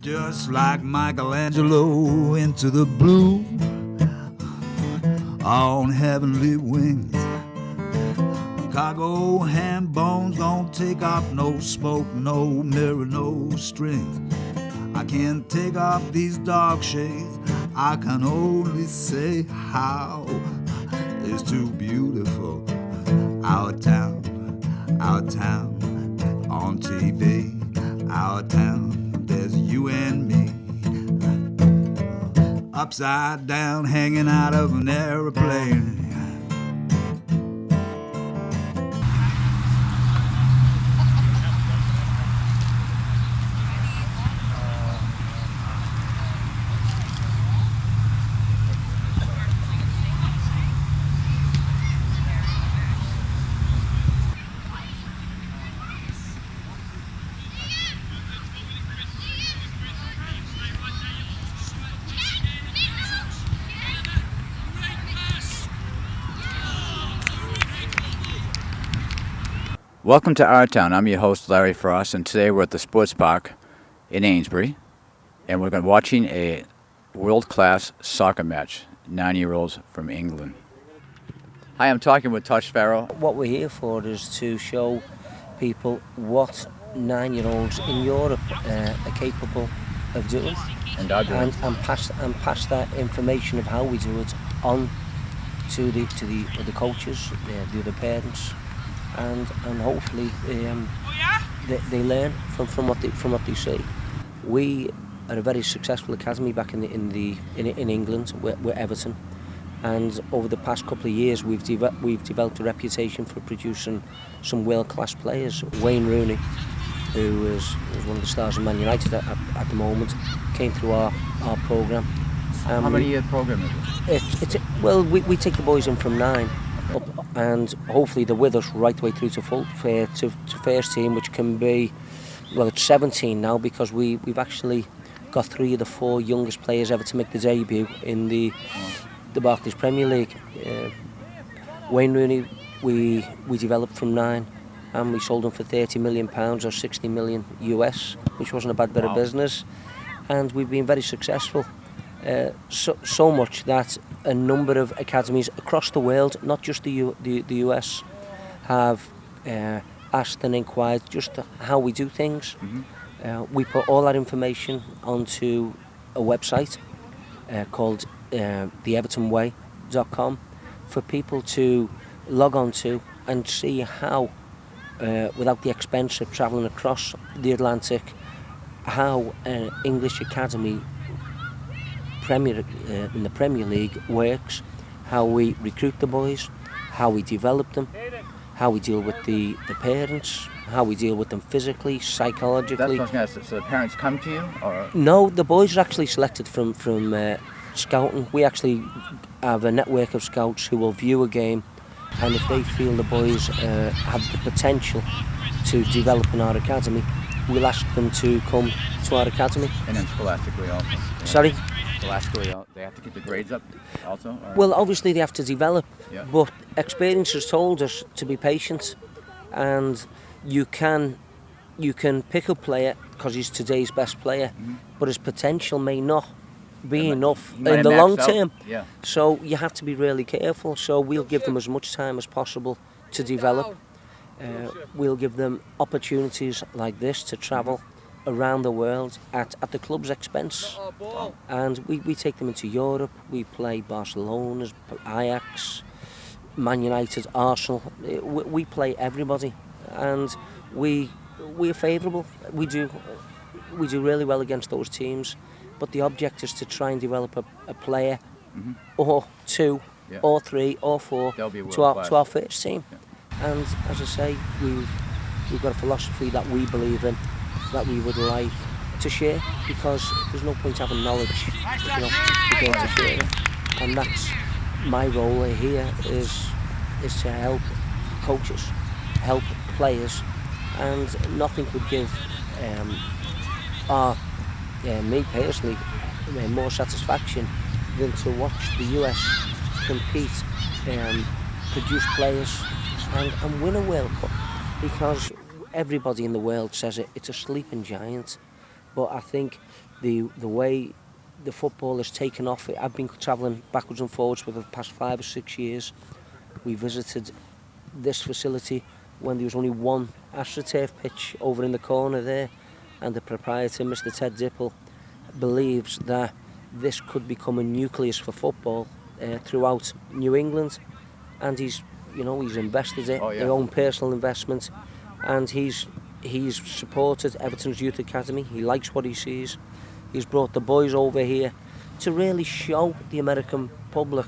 Just like Michelangelo into the blue, on heavenly wings. Cargo ham bones don't take off, no smoke, no mirror, no strings. I can't take off these dark shades. I can only say how it's too beautiful. Our town on TV. Our town, there's you and me. Upside down, hanging out of an airplane. Welcome to Our Town. I'm your host, Larry Frost, and today we're at the sports park in Amesbury, and we're watching a world-class soccer match, 9-year-olds from England. Hi, I'm talking with Tosh Farrel. What we're here for is to show people what 9-year-olds in Europe are capable of doing, And pass that information of how we do it on to the other coaches, the other parents. And hopefully they learn from what they see. We are a very successful academy back in England. We're Everton, and over the past couple of years we've developed a reputation for producing some world-class players. Wayne Rooney, who is one of the stars of Man United at the moment, came through our programme. How many year program is it? Well, we take the boys in from 9. Up, and hopefully they're with us right the way through to first team, which can be, well, it's 17 now, because we've actually got 3 of the 4 youngest players ever to make the debut in the Barclays Premier League. Wayne Rooney we developed from 9, and we sold him for £30 million or 60 million US, which wasn't a bad bit of business, and we've been very successful. So much that a number of academies across the world, not just the US, have asked and inquired just how we do things. We put all that information onto a website called theevertonway.com for people to log on to and see how, without the expense of travelling across the Atlantic, how an English academy in the Premier League works, how we recruit the boys, how we develop them, how we deal with the parents, how we deal with them physically, psychologically. That's what I was going to ask. So the parents come to you, or? No, the boys are actually selected from scouting. We actually have a network of scouts who will view a game, and if they feel the boys have the potential to develop in our academy, we'll ask them to come to our academy. And then scholastically also? Yeah. Sorry? Scholastically, they have to keep the grades up also? Or? Well, obviously they have to develop, yeah. But experience has told us to be patient, and you can pick a player because he's today's best player, but his potential may not be enough in the long term. Yeah. So you have to be really careful. So we'll give them as much time as possible to develop. We'll give them opportunities like this to travel around the world at the club's expense, and we take them into Europe. We play Barcelona, Ajax, Man United, Arsenal. We play everybody, and we're favourable. We do really well against those teams, but the object is to try and develop a player or 2 or 3 or 4 to our first team. Yeah. And as I say, we've got a philosophy that we believe in, that we would like to share, because there's no point having knowledge if you're not going to share it. And that's my role here, is to help coaches, help players, and nothing could give me personally more satisfaction than to watch the US compete, produce players and win a World Cup, because everybody in the world says it's a sleeping giant, but I think the way the football has taken off. I've been travelling backwards and forwards for the past 5 or 6 years. We visited this facility when there was only one AstroTurf pitch over in the corner there, and the proprietor, Mr. Ted Dipple, believes that this could become a nucleus for football throughout New England, and he's invested it, their own personal investment, and he's supported Everton's youth academy. He likes what he sees. He's brought the boys over here to really show the American public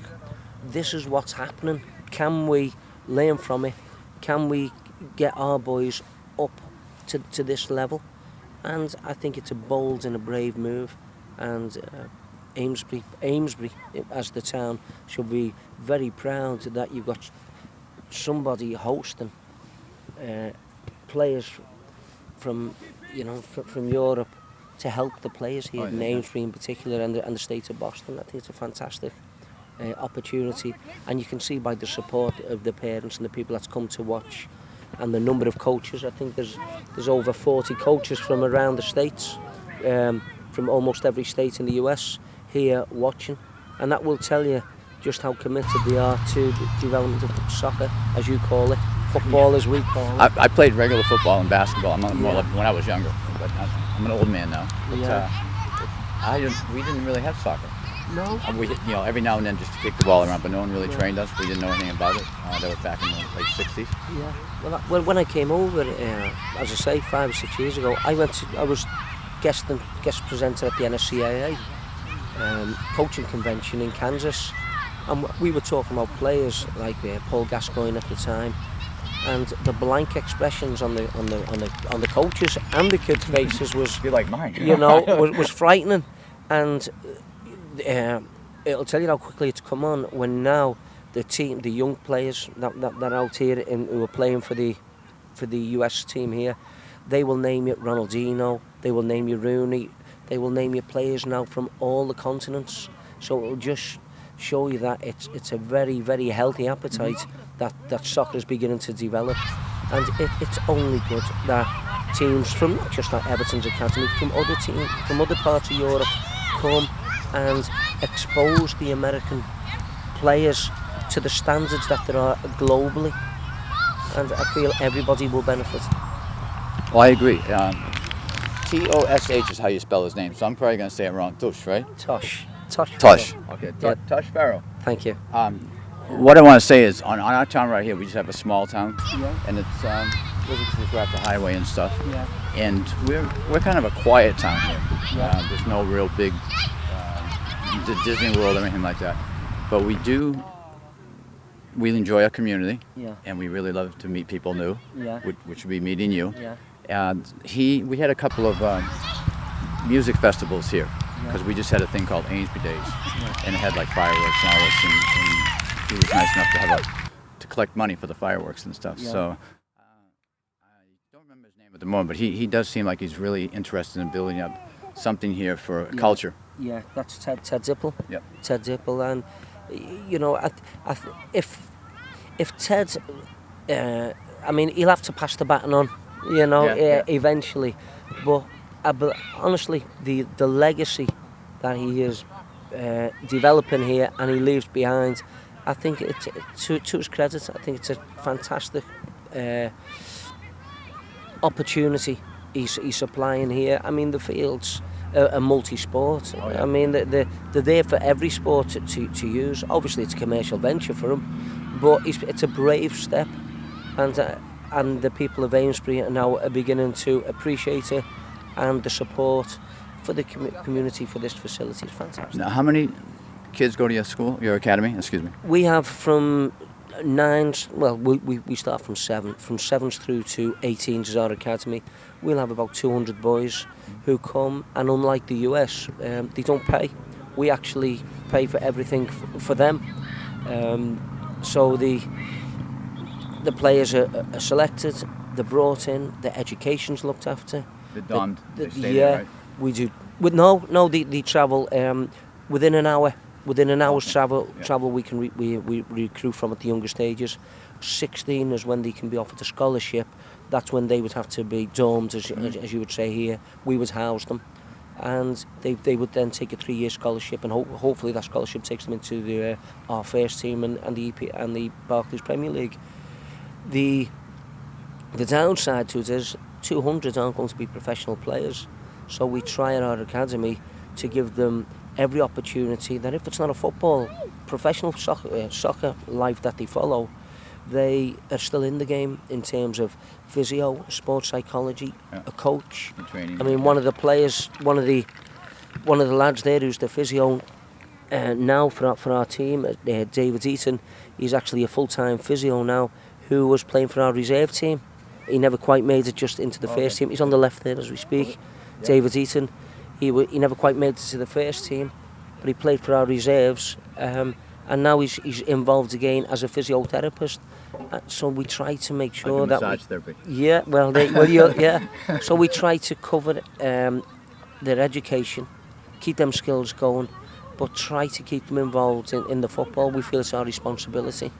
this is what's happening. Can we learn from it? Can we get our boys up to this level? And I think it's a bold and a brave move, and Amesbury as the town should be very proud that you've got somebody hosting players from Europe to help the players here in Amesbury in particular, and the state of Boston. I think it's a fantastic opportunity, and you can see by the support of the parents and the people that's come to watch, and the number of coaches. I think there's over 40 coaches from around the states, from almost every state in the US here watching, and that will tell you just how committed they are to the development of soccer, as you call it, football as we call it. I played regular football and basketball. More like when I was younger, but I'm an old man now. But, we didn't really have soccer. No. We, every now and then just to kick the ball around, but no one really trained us. We didn't know anything about it. That was back in the late 60s. Yeah. Well, when I came over, as I say, 5 or 6 years ago, I was guest presenter at the NSCAA coaching convention in Kansas, and we were talking about players like Paul Gascoigne at the time, and the blank expressions on the coaches and the kids' faces was, you're like mine, was frightening, and it'll tell you how quickly it's come on when now the young players that are out here who are playing for the US team here, they will name you Ronaldinho, they will name you Rooney, they will name you players now from all the continents. So it will just show you that it's a very, very healthy appetite that soccer is beginning to develop, and it's only good that teams from not just like Everton's academy, from other teams from other parts of Europe come and expose the American players to the standards that there are globally, and I feel everybody will benefit. Well, I agree. Tosh is how you spell his name, so I'm probably going to say it wrong. Tosh, right? Tosh. Tosh. Okay. Tosh Farrel. Thank you. What I want to say is, on our town right here, we just have a small town, and it's we're at the highway and stuff, and we're kind of a quiet town here. There's no real big Disney World or anything like that, but we enjoy our community, and we really love to meet people new, which would be meeting you. And we had a couple of music festivals here, because we just had a thing called Amesbury Days, and it had like fireworks and all this, and he was nice enough to collect money for the fireworks and stuff. So I don't remember his name at the moment, but he does seem like he's really interested in building up something here for culture. Yeah, that's Ted Dipple. Yep. Ted Dipple, and if Ted, I mean, he'll have to pass the baton on, eventually. But honestly, the legacy that he is developing here and he leaves behind, I think it's to his credit. I think it's a fantastic opportunity he's supplying here. I mean, the fields are multi-sport. I mean, they're there for every sport to use. Obviously, it's a commercial venture for him, but it's a brave step, and the people of Amesbury are now beginning to appreciate it, and the support for the community for this facility is fantastic. Now, how many kids go to your school, your academy? Excuse me. We have from 9s, well, we start from 7. From 7s through to 18s is our academy. We'll have about 200 boys who come, and unlike the US, they don't pay. We actually pay for everything for them. So the players are selected, they're brought in, their education's looked after. They're dormed, they stay there, right? We do. No, they travel within an hour. Within an hour's travel, we can we recruit from at the younger stages. 16 is when they can be offered a scholarship. That's when they would have to be dormed, as you would say here. We would house them, and they would then take a 3-year scholarship, and hopefully that scholarship takes them into our first team and the Barclays Premier League. The downside to it is 200 aren't going to be professional players, so we try at our academy to give them every opportunity that if it's not a football, professional soccer life that they follow, they are still in the game in terms of physio, sports psychology, a coach. Training. I mean, one of the players, one of the lads there who's the physio now for our team, David Eaton, he's actually a full-time physio now who was playing for our reserve team. He never quite made it just into the first team. He's on the left there as we speak. Yeah. David Eaton. He never quite made it to the first team, but he played for our reserves. And now he's involved again as a physiotherapist. So we try to make sure that massage therapy. Yeah, yeah. So we try to cover their education, keep them skills going, but try to keep them involved in the football. We feel it's our responsibility.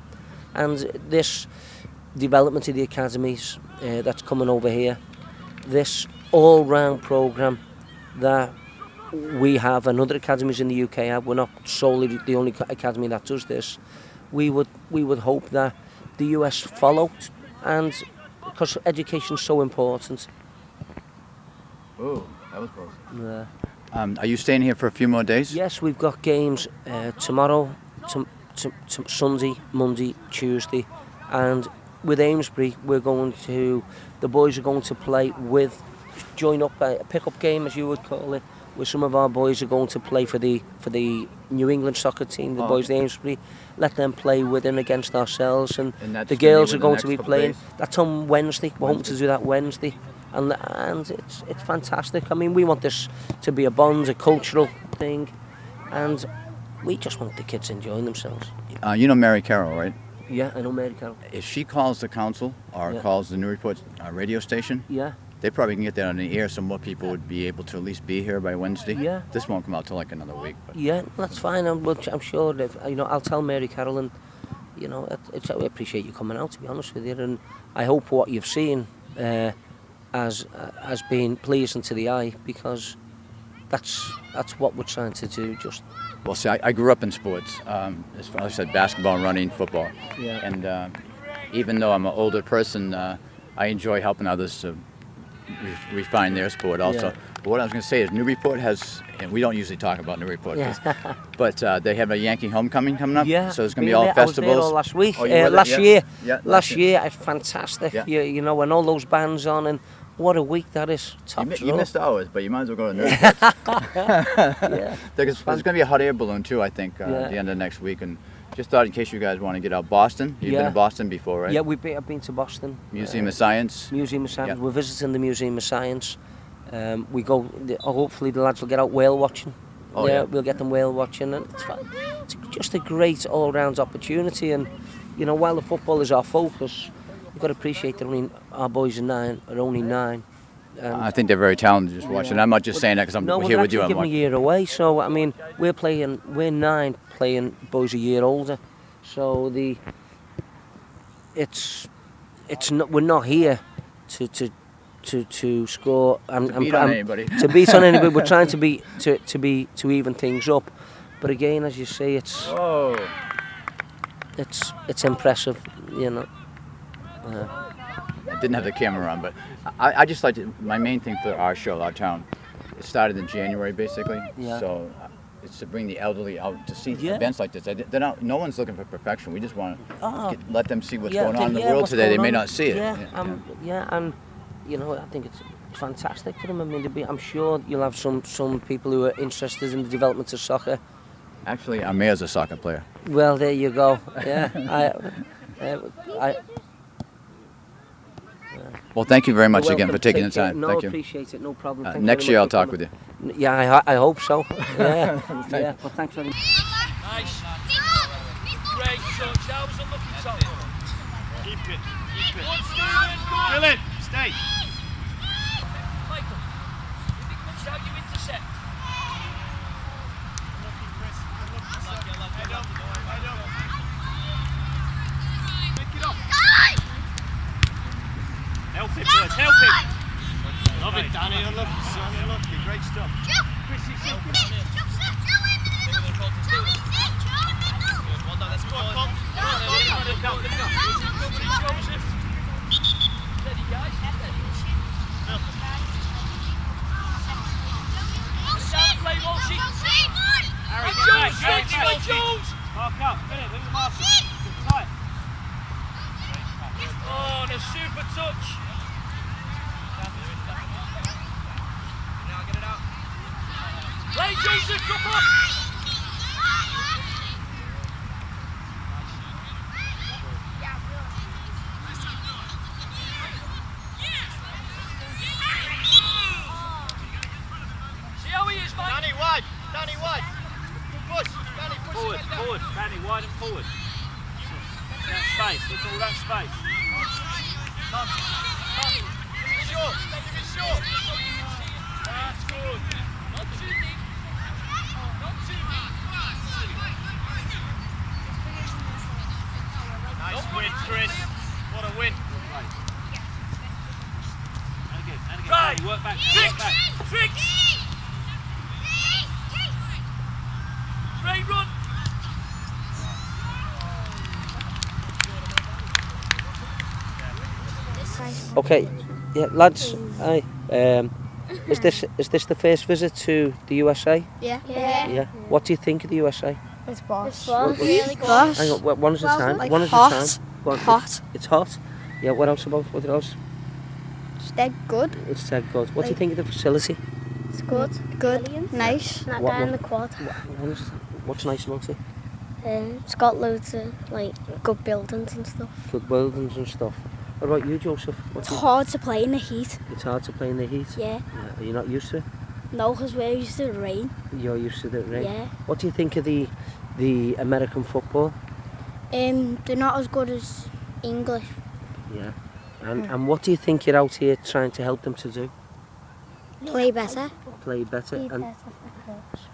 And this development of the academies that's coming over here, this all-round programme that we have and other academies in the UK have, we're not solely the only academy that does this. We would hope that the US followed, and because education's so important. Oh, that was close. Yeah. Are you staying here for a few more days? Yes, we've got games tomorrow, Sunday, Monday, Tuesday, and with Amesbury, the boys are going to join up a pick-up game, as you would call it, where some of our boys are going to play for the New England soccer team, the boys of Amesbury. Let them play with and against ourselves, and the girls are going to be playing. That's on Wednesday. We're hoping to do that Wednesday, and it's fantastic. I mean, we want this to be a bond, a cultural thing, and we just want the kids enjoying themselves. You know Mary Carroll, right? Yeah, I know Mary Carroll. If she calls the council or calls the Newport radio station, they probably can get that on the air, so more people would be able to at least be here by Wednesday. Yeah. This won't come out till like another week. But. Yeah, that's fine. I'm sure that I'll tell Mary Carroll, and I appreciate you coming out, to be honest with you, and I hope what you've seen has been pleasing to the eye, because that's what we're trying to do. Just. Well, see, I grew up in sports. As I said, basketball, running, football. Yeah. And even though I'm an older person, I enjoy helping others to refine their sport also. Yeah. But what I was going to say is Newburyport has, and we don't usually talk about Newburyport, but they have a Yankee homecoming coming up. Yeah. So it's going to be all festivals. I was there all last week. Oh, last year, fantastic. Yeah. You know, when all those bands on, and what a week that is. You missed ours, but you might as well go to Newburyport. There's going to be a hot air balloon too, I think, at the end of next week. And just thought, in case you guys want to get out, Boston. You've been to Boston before, right? Yeah, I've been to Boston. Museum of Science. Museum of Science. We're visiting the Museum of Science. We go. Hopefully, the lads will get out whale watching. We'll get them whale watching, and it's just a great all-round opportunity. And while the football is our focus, you've got to appreciate that our boys are only 9. I think they're very talented. Just watching. I'm not just saying that because I'm here with you. No, we're giving a year away. So I mean, we're 9 playing boys a year older. So we're not here to score. To beat on anybody. To beat on anybody. We're trying to even things up. But again, as you say, it's impressive. I didn't have the camera on, but I just like my main thing for our show, our town. It started in January, basically. Yeah. So it's to bring the elderly out to see events like this. No one's looking for perfection. We just want to let them see what's going on in the world today. They may not see it. And I think it's fantastic for them. I mean, I'm sure you'll have some people who are interested in the development of soccer. Actually, our mayor's a soccer player. Well, there you go. Yeah. Well, thank you very much again for taking the time. No, thank you. Appreciate it. No problem. Next year I'll talk with you. Yeah, I hope so. Yeah. Well, thanks very much. Nice. Great touch. That was a lucky top. Keep it. Fill it. Stay. Michael, if it comes out, you intercept. Pick it up. Help him, boys, help him! Love it, Danny, unlucky, son, unlucky, great stuff. Oh, and a super touch. Play Joseph, come on. See how he is, mate. Danny wide, Danny wide. Push, Danny, push. Forward, forward, Danny, wide and forward. That space, look at all that space. Come. Give it short, give it short. That's good. Not too deep. Not too deep. Nice win, Chris. What a win. And again, Right. Danny, work back now, Tricks, work back. tricks. Great run. Okay, yeah, lads. Aye. Is this the first visit to the USA? Yeah. Yeah. What do you think of the USA? It's boss. Really boss. Hang on, one at a time. Like One at a hot. time. Go on, Hot. It's hot. Yeah. What else about? What else? They're good. It's good. What do you think of the facility? It's good. Good. Nice. That What guy in one? the quad. What's nice about it? It's got loads of like good buildings and stuff. Good buildings and stuff. What about you, Joseph? What It's do you- hard to play in the heat. It's hard to play in the heat. Yeah. Are you not used to it? No, because we're used to the rain. You're used to the rain. Yeah. What do you think of the American football? They're not as good as English. Yeah. And what do you think you're out here trying to help them to do? Play better. Play better.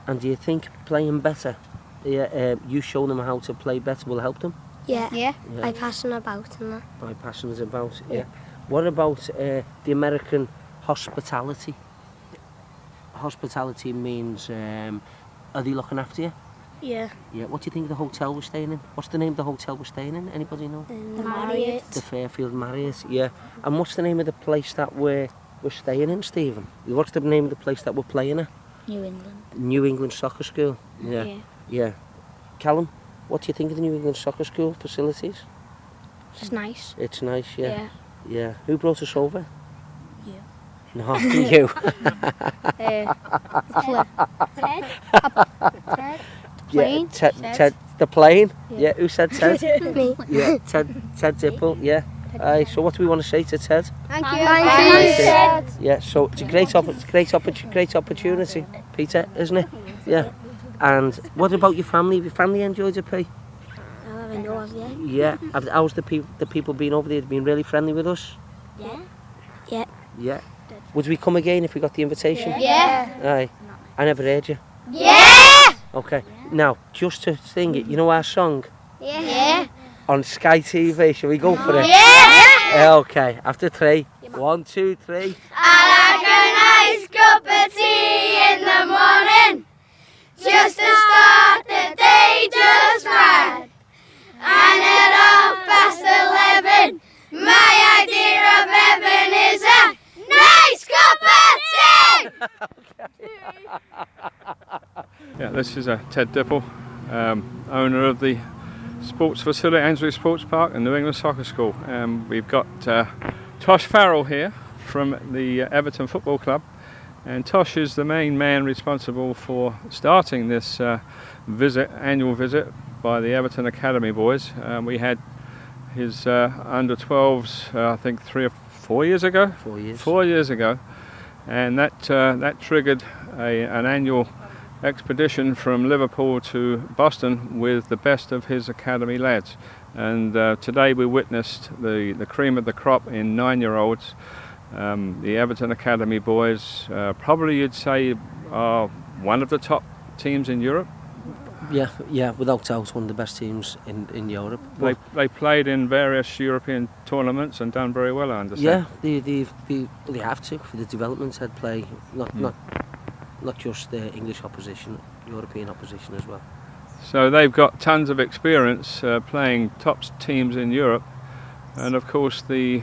And do you think playing better, you show them how to play better will help them? Yeah. Yeah. I passion about and that. My passion is about, yeah. What about the American hospitality? Hospitality means, are they looking after you? Yeah. Yeah. What do you think of the hotel we're staying in? What's the name of the hotel we're staying in? Anybody know? The Marriott. The Fairfield Marriott, yeah. And what's the name of the place that we're staying in, Stephen? What's the name of the place that we're playing at? New England. New England Soccer School. Yeah. Callum, what do you think of the New England Soccer School facilities? It's nice. It's nice, yeah. Yeah. Yeah. Who brought us over? You. No, you. Ted. Yeah, Plane? Ted, the plane. Yeah. Who said Ted? Me. Yeah, Ted Dipple. Yeah. So what do we want to say to Ted? Thank you. Yeah. So it's a great opportunity, Peter, isn't it? Yeah. And what about your family? Have your family enjoyed it, P? I haven't yours yet. Yeah. How's the people been over there? They've been really friendly with us. Yeah. Yeah. Yeah. Would we come again if we got the invitation? Yeah. Aye. I never heard you. Yeah. Okay. Now, just to sing it, you know our song? Yeah. On Sky TV, shall we go for it? Yeah. Okay, after 3. 1, 2, 3. I like a nice cup of tea in the morning, just to start the day just right. And at 11:30, my idea of heaven is a nice cup of tea. Yeah, this is Ted Dipple, owner of the sports facility, Amesbury Sports Park and New England Soccer School. We've got Tosh Farrel here from the Everton Football Club, and Tosh is the main man responsible for starting this annual visit by the Everton Academy boys. We had his under 12s, I think 3 or 4 years ago. 4 years. 4 years ago, and that triggered an annual expedition from Liverpool to Boston with the best of his academy lads. And today we witnessed the cream of the crop in 9-year-olds. The Everton Academy boys, probably you'd say, are one of the top teams in Europe. Yeah, without doubt, one of the best teams in Europe. They played in various European tournaments and done very well, I understand. Yeah, they have to for the development head play. Not not just English opposition, European opposition as well. So they've got tons of experience playing top teams in Europe, and of course the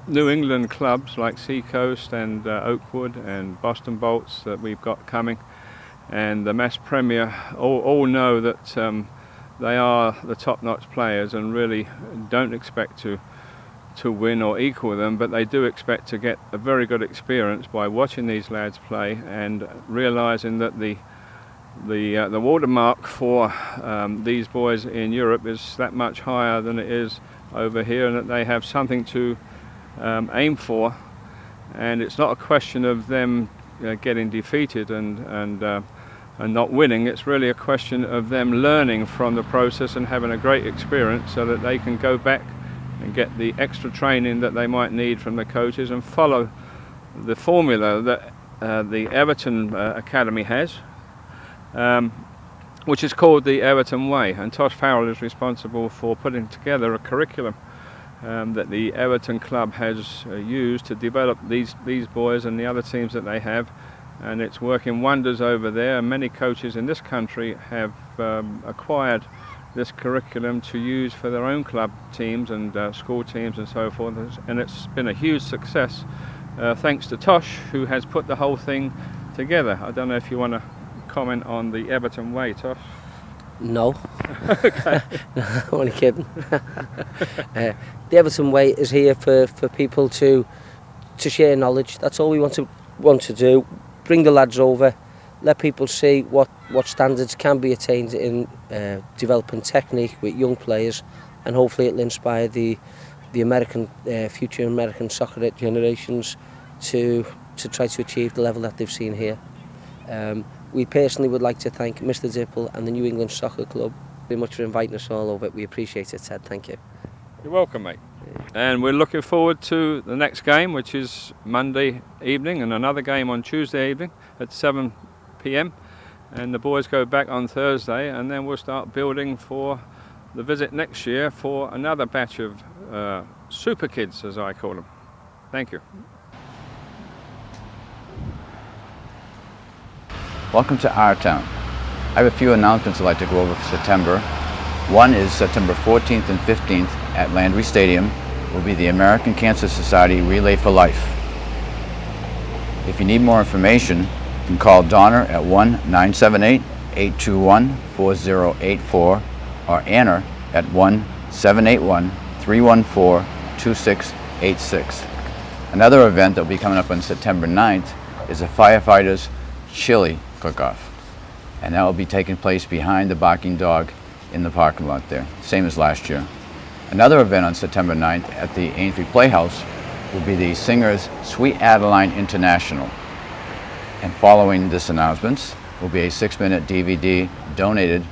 New England clubs like Seacoast and Oakwood and Boston Bolts that we've got coming, and the Mass Premier all know that they are the top-notch players and really don't expect to win or equal them, but they do expect to get a very good experience by watching these lads play and realising that the watermark for these boys in Europe is that much higher than it is over here, and that they have something to aim for. And it's not a question of them getting defeated and not winning. It's really a question of them learning from the process and having a great experience so that they can go back and get the extra training that they might need from the coaches and follow the formula that the Everton Academy has, which is called the Everton Way. And Tosh Farrel is responsible for putting together a curriculum that the Everton club has used to develop these boys and the other teams that they have, and it's working wonders over there. Many coaches in this country have acquired this curriculum to use for their own club teams and school teams and so forth, and it's been a huge success thanks to Tosh, who has put the whole thing together. I don't know if you want to comment on the Everton Way, Tosh? No. Okay. No, I'm only kidding. The Everton Way is here for people to share knowledge. That's all we want to do. Bring the lads over, let people see what standards can be attained in developing technique with young players, and hopefully it'll inspire the American future American soccer generations to try to achieve the level that they've seen here. We personally would like to thank Mr. Dipple and the New England Soccer Club very much for inviting us all over. We appreciate it, Ted. Thank you. You're welcome, mate. And we're looking forward to the next game, which is Monday evening, and another game on Tuesday evening at 7 p.m. And the boys go back on Thursday, and then we'll start building for the visit next year for another batch of super kids, as I call them. Thank you. Welcome to our town. I have a few announcements I'd like to go over for September. One is September 14th and 15th at Landry Stadium will be the American Cancer Society Relay for Life. If you need more information, you can call Donner at 1-978-821-4084 or Anna at 1-781-314-2686. Another event that will be coming up on September 9th is a firefighters chili cook-off, and that will be taking place behind the Barking Dog in the parking lot there, same as last year. Another event on September 9th at the Amesbury Playhouse will be the Singers Sweet Aderline International. And following this announcements will be a 6-minute DVD donated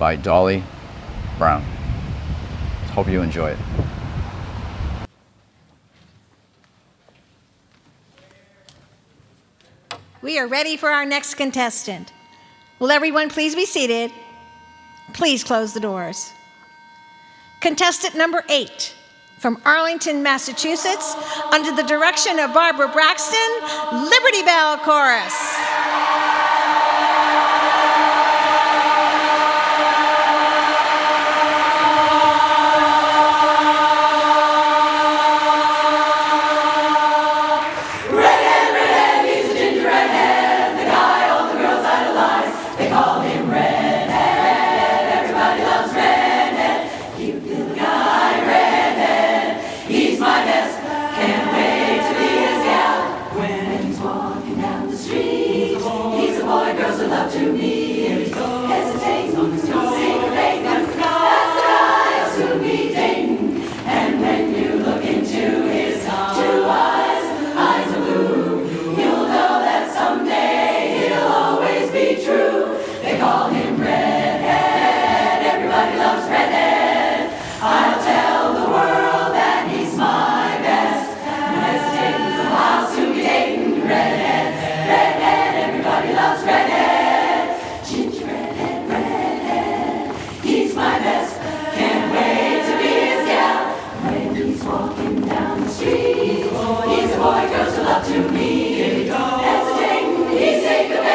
by Dolly Brown. Hope you enjoy it. We are ready for our next contestant. Will everyone please be seated? Please close the doors. Contestant number 8, from Arlington, Massachusetts, under the direction of Barbara Braxton, Liberty Bell Chorus. He's a boy, girls are love to me. Hesitating, he's safe.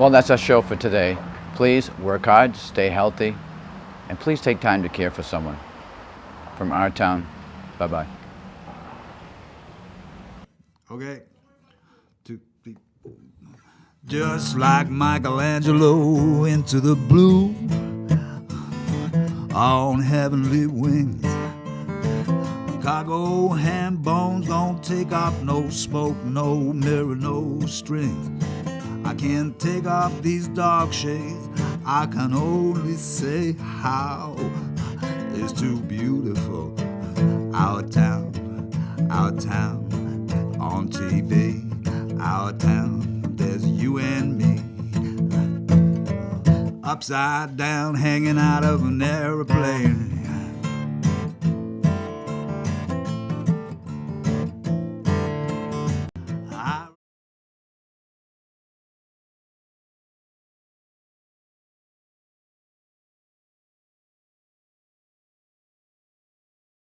Well, that's our show for today. Please work hard, stay healthy, and please take time to care for someone. From our town, bye-bye. Okay. Just like Michelangelo into the blue on heavenly wings. Cargo ham bones don't take off, no smoke, no mirror, no strings. I can't take off these dark shades. I can only say how it's too beautiful. Our town on TV. Our town, there's you and me. upside down, hanging out of an aeroplane.